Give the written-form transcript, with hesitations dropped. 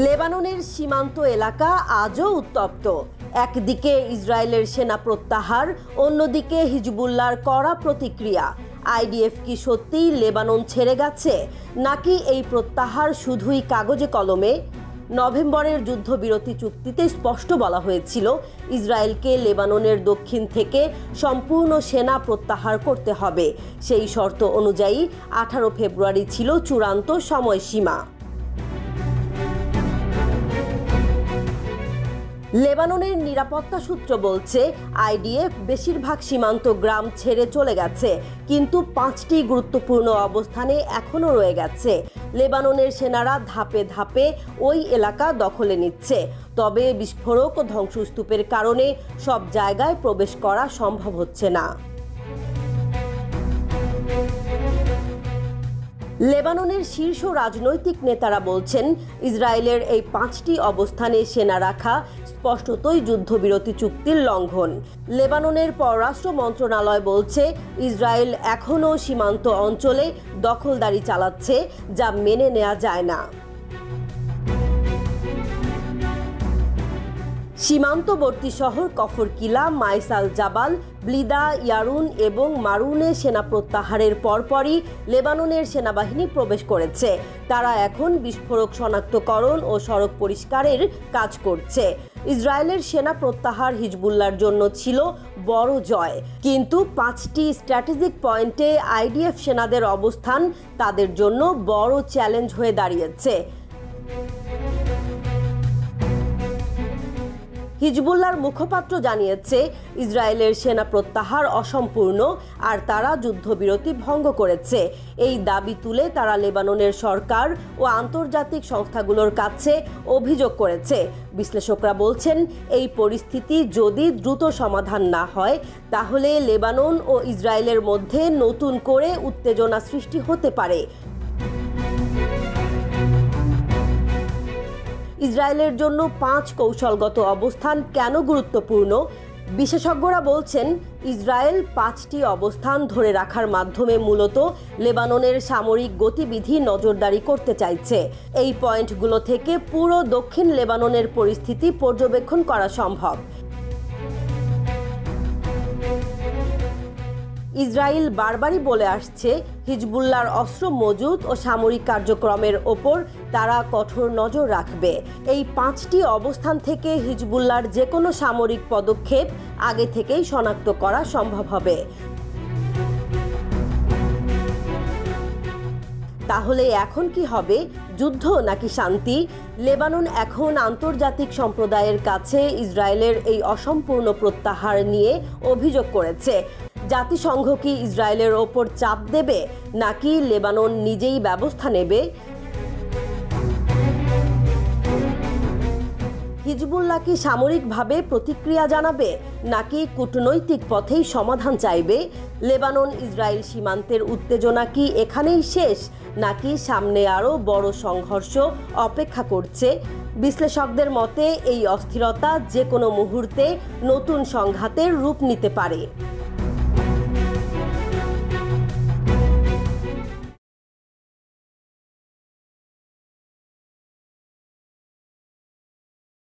লেবাননের সীমান্ত এলাকা আজও উত্তপ্ত। একদিকে ইসরায়েলের সেনা প্রত্যাহার, অন্যদিকে হিজবুল্লাহর কড়া প্রতিক্রিয়া। আইডিএফ কি সত্যিই লেবানন ছেড়ে গেছে, নাকি এই প্রত্যাহার শুধুই কাগজে কলমে? নভেম্বরের যুদ্ধবিরতি চুক্তিতে স্পষ্ট বলা হয়েছিল ইসরায়েলকে লেবাননের দক্ষিণ থেকে সম্পূর্ণ সেনা প্রত্যাহার করতে হবে। সেই শর্ত অনুযায়ী 18 ফেব্রুয়ারি ছিল চূড়ান্ত সময়সীমা। লেবাননের নিরাপত্তা সূত্র বলছে আইডিএফ বেশিরভাগ সীমান্ত গ্রাম ছেড়ে চলে গেছে, কিন্তু 5টি গুরুত্বপূর্ণ অবস্থানে এখনও রয়ে গেছে। লেবাননের সেনারা ধাপে ধাপে ওই এলাকা দখলে নিচ্ছে, তবে বিস্ফোরক ও ধ্বংসস্তূপের কারণে সব জায়গায় প্রবেশ করা সম্ভব হচ্ছে না। লেবাননের শীর্ষ রাজনৈতিক নেতারা বলছেন ইসরায়েলের এই 5টি অবস্থানে সেনা রাখা স্পষ্টতই যুদ্ধবিরতি চুক্তির লঙ্ঘন। লেবাননের পররাষ্ট্র মন্ত্রণালয় বলছে ইসরায়েল এখনও সীমান্ত অঞ্চলে দখলদারি চালাচ্ছে, যা মেনে নেওয়া যায় না। সীমান্তবর্তী শহর কফরকিলা, মাইসাল জাবাল, ব্লিদা, ইয়ারুন এবং মারুনে সেনা প্রত্যাহারের পরপরই লেবাননের সেনাবাহিনী প্রবেশ করেছে। তারা এখন বিস্ফোরক শনাক্তকরণ ও সড়ক পরিষ্কারের কাজ করছে। ইসরায়েলের সেনা প্রত্যাহার হিজবুল্লাহর জন্য ছিল বড় জয়, কিন্তু 5টি স্ট্র্যাটেজিক পয়েন্টে আইডিএফ সেনাদের অবস্থান তাদের জন্য বড় চ্যালেঞ্জ হয়ে দাঁড়িয়েছে। হিজবুল্লাহর মুখপাত্র জানিয়েছে ইসরায়েলের সেনা প্রত্যাহার অসম্পূর্ণ আর তারা যুদ্ধবিরতি ভঙ্গ করেছে। এই দাবি তুলে তারা লেবাননের সরকার ও আন্তর্জাতিক সংস্থাগুলোর কাছে অভিযোগ করেছে। বিশ্লেষকরা বলছেন এই পরিস্থিতি যদি দ্রুত সমাধান না হয়, তাহলে লেবানন ও ইসরায়েলের মধ্যে নতুন করে উত্তেজনা সৃষ্টি হতে পারে। ইসরায়েলের জন্য 5 কৌশলগত অবস্থান কেন গুরুত্বপূর্ণ? বিশেষজ্ঞরা বলছেন ইসরায়েল 5টি অবস্থান ধরে রাখার মাধ্যমে মূলত লেবাননের সামরিক গতিবিধি নজরদারি করতে চাইছে। এই পয়েন্টগুলো থেকে পুরো দক্ষিণ লেবাননের পরিস্থিতি পর্যবেক্ষণ করা সম্ভব। ইসরায়েল বারবারই বলে আসছে হিজবুল্লাহর অস্ত্র মজুত ও সামরিক কার্যক্রমের ওপর তারা কঠোর নজর রাখবে। এই 5টি অবস্থান থেকে হিজবুল্লাহর যে কোনো সামরিক পদক্ষেপ আগে থেকেই শনাক্ত করা সম্ভব হবে। তাহলে এখন কি হবে, যুদ্ধ নাকি শান্তি? লেবানন এখন আন্তর্জাতিক সম্প্রদায়ের কাছে ইসরায়েলের এই অসম্পূর্ণ প্রত্যাহার নিয়ে অভিযোগ করেছে। জাতিসংঘ কি ইসরায়েলের ওপর চাপ দেবে, নাকি লেবানন নিজেই ব্যবস্থা নেবে? হিজবুল্লাহ কি সামরিকভাবে প্রতিক্রিয়া জানাবে, নাকি কূটনৈতিক পথেই সমাধান চাইবে? লেবানন ইসরায়েল সীমান্তের উত্তেজনা কি এখানেই শেষ, নাকি সামনে আরও বড় সংঘর্ষ অপেক্ষা করছে? বিশ্লেষকদের মতে এই অস্থিরতা যে কোনো মুহূর্তে নতুন সংঘাতের রূপ নিতে পারে।